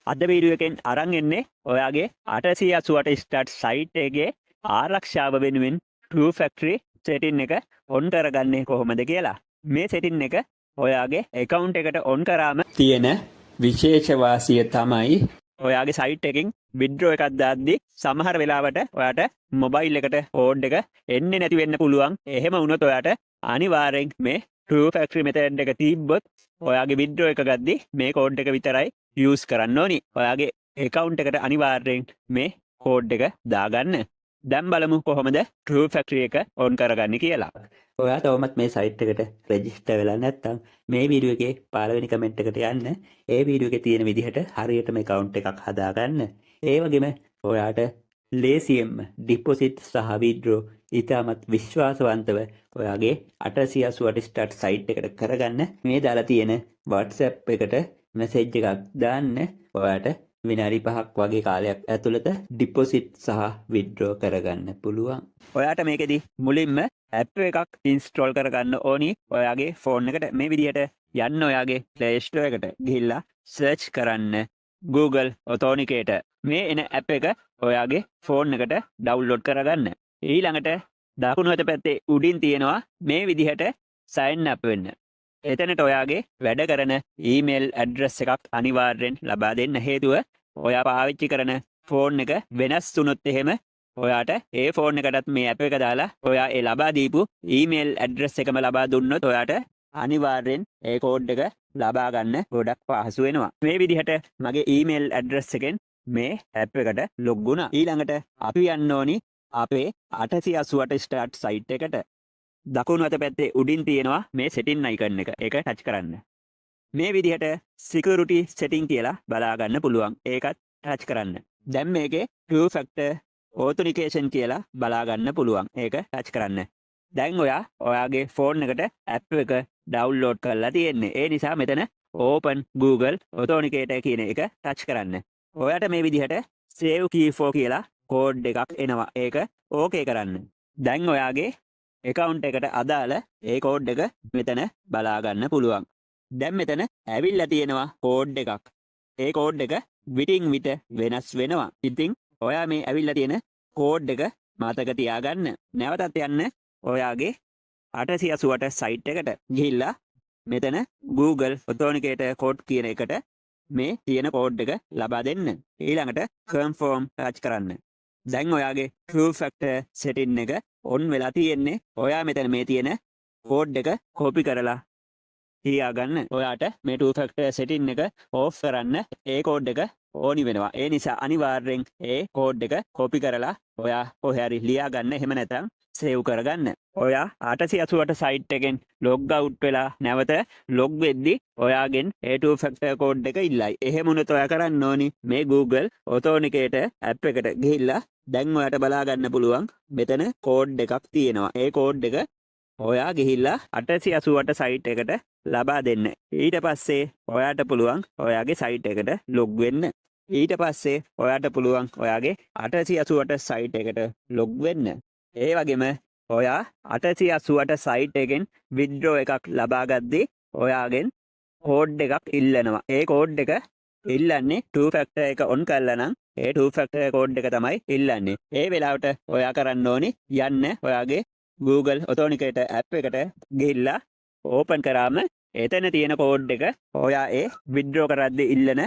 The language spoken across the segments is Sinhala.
අද වීඩියෝ එකෙන් අරන් එන්නේ ඔයාගේ 888 ස්ටාර්ට් සයිට් එකේ ආරක්ෂාව වෙනුවෙන් True Factory setting එක on කරගන්නේ කොහොමද කියලා. මේ setting එක ඔයාගේ account එකට on කරාම තියෙන විශේෂ වාසිය තමයි ඔයාගේ site එකකින් withdraw එකක් දාද්දි සමහර වෙලාවට ඔයාට mobile එකට code එක එන්නේ නැති වෙන්න පුළුවන්. එහෙම වුණොත් ඔයාට අනිවාර්යෙන් මේ True Factory method එක තිබ්බොත් ඔයාගේ withdraw එක ගද්දි මේ code එක විතරයි use කරන්න ඕනි. ඔයාගේ account එකට අනිවාර්යෙන් මේ code එක දාගන්න. දැන් බලමු කොහොමද True Factory එක on කරගන්නේ කියලා. ඔයා තවමත් මේ site එකට register වෙලා නැත්නම් මේ වීඩියෝ එකේ පළවෙනි comment එකට යන්න. ඒ වීඩියෝ එකේ තියෙන විදිහට හරියටම account එකක් හදාගන්න. ඒ වගේම ඔයාට ලේසියෙන්ම deposit සහ withdraw ඉතාමත් විශ්වාසවන්තව ඔයාගේ 888 start site එකට කරගන්න මේ දාලා තියෙන WhatsApp එකට message එකක් දාන්න. ඔයාට විනාඩි 5ක් වගේ කාලයක් ඇතුළත deposit සහ withdraw කරගන්න පුළුවන්. ඔයාට මේකෙදි මුලින්ම app එකක් install කරගන්න ඕනි. ඔයාගේ phone එකට මේ විදිහට යන්න ඔයාගේ Play Store එකට ගිහිල්ලා search කරන්න Google Authenticator. මේ එන app එක ඔයාගේ phone එකට download කරගන්න. ඊළඟට දකුණු අත පැත්තේ උඩින් තියෙනවා මේ විදිහට sign up වෙන්න. එතනට ඔයාගේ වැඩ කරන email address එකක් අනිවාර්යෙන් ලබා දෙන්න. හේතුව ඔයා පාවිච්චි කරන phone එක වෙනස් වුණොත් එහෙම ඔයාට ඒ phone එකටත් මේ app එක දාලා ඔයා ඒ ලබා දීපු email address එකම ලබා දුන්නොත් ඔයාට අනිවාර්යෙන් ඒ code එක ලබා ගන්න ගොඩක් පහසු වෙනවා. මේ විදිහට මගේ email address එකෙන් මේ app එකට log වුණා. ඊළඟට අපි යන්න ඕනි අපේ 888 start site එකට. දකුණු අත පැත්තේ උඩින් තියෙනවා මේ setting icon එක. ඒක touch කරන්න. මේ විදිහට security setting කියලා බලා ගන්න පුළුවන්. ඒකත් touch කරන්න. දැන් මේකේ True Factor authentication කියලා බලා ගන්න පුළුවන්. ඒක touch කරන්න. දැන් ඔයාගේ phone එකට app එක download කරලා තියෙන්නේ. ඒ නිසා මෙතන open Google Authenticator කියන එක touch කරන්න. ඔයාට මේ විදිහට save key for කියලා code එකක් එනවා. ඒක okay කරන්න. දැන් ඔයාගේ account එකට අදාළ ඒ code එක මෙතන බලා ගන්න පුළුවන්. දැන් මෙතන ඇවිල්ලා තියෙනවා code එකක්. ඒ code එක විටින් විට වෙනස් වෙනවා. ඉතින් ඔයා මේ ඇවිල්ලා තියෙන code එක මතක තියාගන්න. නැවතත් යන්න ඔයාගේ 888 site එකට ගිහිල්ලා මෙතන Google Authenticator code කියන එකට මේ තියෙන code එක ලබා දෙන්න. ඊළඟට confirm touch කරන්න. දැන් ඔයාගේ True Factor setting එක on වෙලා තියෙන්නේ. ඔයා මෙතන මේ තියෙන code එක copy කරලා තියාගන්න. ඔයාට මේ True Factor setting එක off කරන්න ඒ code එක ඕනි වෙනවා. ඒ නිසා අනිවාර්යෙන් ඒ code එක copy කරලා ඔයා කොහේ හරි ලියා ගන්න. එහෙම නැත්නම් save කරගන්න. ඔයා 888 site එකෙන් log out වෙලා නැවත log වෙද්දි ඔයාගෙන් ඒ True Factor code එක ඉල්ලයි. එහෙම වුණොත් ඔයා කරන්න ඕනි මේ Google Authenticator app එකට ගිහිල්ලා දැන් ඔයාට බලා ගන්න පුළුවන් මෙතන code එකක් තියෙනවා. ඒ code එක ඔයා ගිහිල්ලා 888 site එකට ලබා දෙන්න. ඊට පස්සේ ඔයාට පුළුවන් ඔයාගේ site එකට log වෙන්න. ඊට පස්සේ ඔයාට පුළුවන් ඔයාගේ 888 site එකට log වෙන්න. ඒ වගේම ඔයා 888 site එකෙන් withdraw එකක් ලබා ගද්දී ඔයාගෙන් code එකක් ඉල්ලනවා. ඒ code එක ඉල්ලන්නේ True Factor එක on කරලා නම් ඒ True Factor code එක තමයි ඉල්ලන්නේ. ඒ වෙලාවට ඔයා කරන්න ඕනි යන්න ඔයාගේ Google Authenticator app එකට ගිහිල්ලා open කරාම එතන තියෙන code එක ඔයා ඒ withdraw කරද්දී ඉල්ලන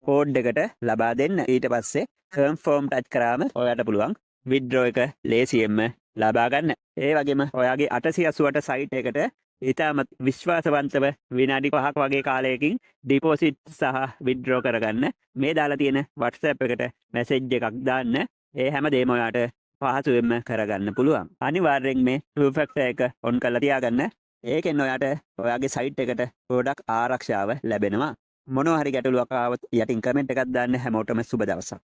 code එකට ලබා දෙන්න. ඊට පස්සේ confirm touch කරාම ඔයාට පුළුවන් withdraw එක ලේසියෙන්ම ලබා ගන්න. ඒ වගේම ඔයාගේ 888 site එකට ඉතාමත් විශ්වාසවන්තව විනාඩි 5ක් වගේ කාලයකින් deposit සහ withdraw කරගන්න මේ දාලා තියෙන WhatsApp එකට message එකක් දාන්න. ඒ හැමදේම ඔයාට පහසුවෙන්ම කරගන්න පුළුවන්. අනිවාර්යෙන් මේ True Factor එක on කරලා තියාගන්න. ඒකෙන් ඔයාට ඔයාගේ site එකට ගොඩක් ආරක්ෂාව ලැබෙනවා. මොනවා හරි ගැටලුවක් ආවොත් යටින් comment එකක් දාන්න. හැමෝටම සුබ දවසක්.